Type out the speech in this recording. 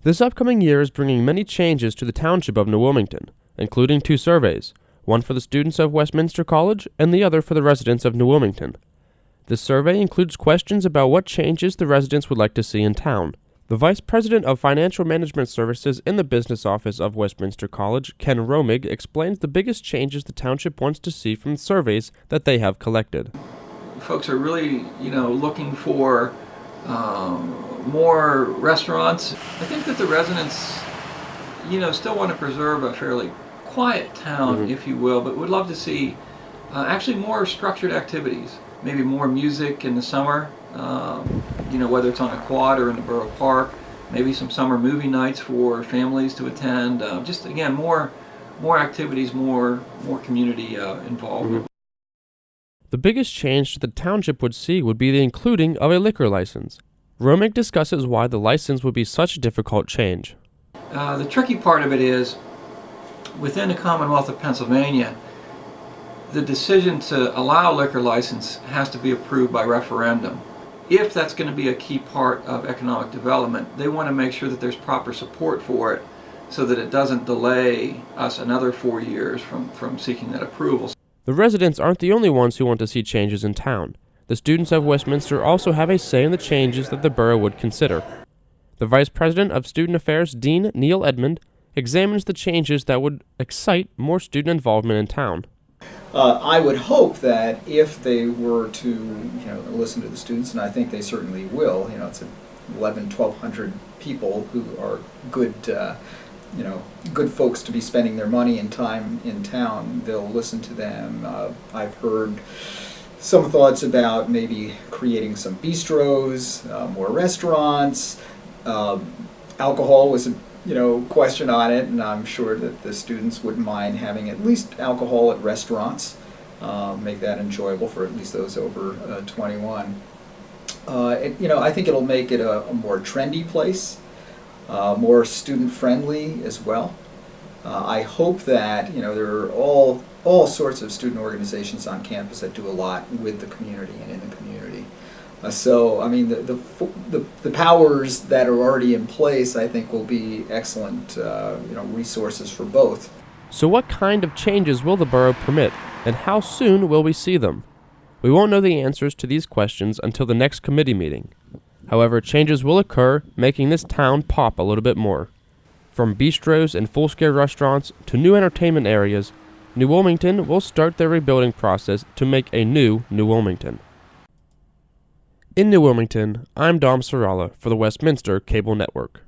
This upcoming year is bringing many changes to the township of New Wilmington, including 2 surveys, one for the students of Westminster College and the other for the residents of New Wilmington. This survey includes questions about what changes the residents would like to see in town. The Vice President of Financial Management Services in the business office of Westminster College, Ken Romig, explains the biggest changes the township wants to see from the surveys that they have collected. Folks are really, looking for more restaurants. I think that the residents, still want to preserve a fairly quiet town, if you will, but would love to see actually more structured activities. Maybe more music in the summer, whether it's on a quad or in the borough park. Maybe some summer movie nights for families to attend. Just again, more activities, more community involvement. The biggest change the township would see would be the including of a liquor license. Romig discusses why the license would be such a difficult change. The tricky part of it is, within the Commonwealth of Pennsylvania, the decision to allow a liquor license has to be approved by referendum. If that's going to be a key part of economic development, they want to make sure that there's proper support for it so that it doesn't delay us another 4 years from seeking that approval. The residents aren't the only ones who want to see changes in town. The students of Westminster also have a say in the changes that the borough would consider. The Vice President of Student Affairs, Dean Neal Edman, examines the changes that would excite more student involvement in town. I would hope that if they were to, listen to the students, and I think they certainly will, it's 1,100 people who are good, good folks to be spending their money and time in town. They'll listen to them. I've heard some thoughts about maybe creating some bistros, more restaurants. Alcohol was a question on it, and I'm sure that the students wouldn't mind having at least alcohol at restaurants, make that enjoyable for at least those over 21. I think it'll make it a more trendy place, more student-friendly as well. I hope that there are all sorts of student organizations on campus that do a lot with the community and in the community. The powers that are already in place, I think, will be excellent, resources for both. So what kind of changes will the borough permit, and how soon will we see them? We won't know the answers to these questions until the next committee meeting. However, changes will occur, making this town pop a little bit more. From bistros and full-scale restaurants to new entertainment areas, New Wilmington will start their rebuilding process to make a new New Wilmington. In New Wilmington, I'm Dom Ciraula for the Westminster Cable Network.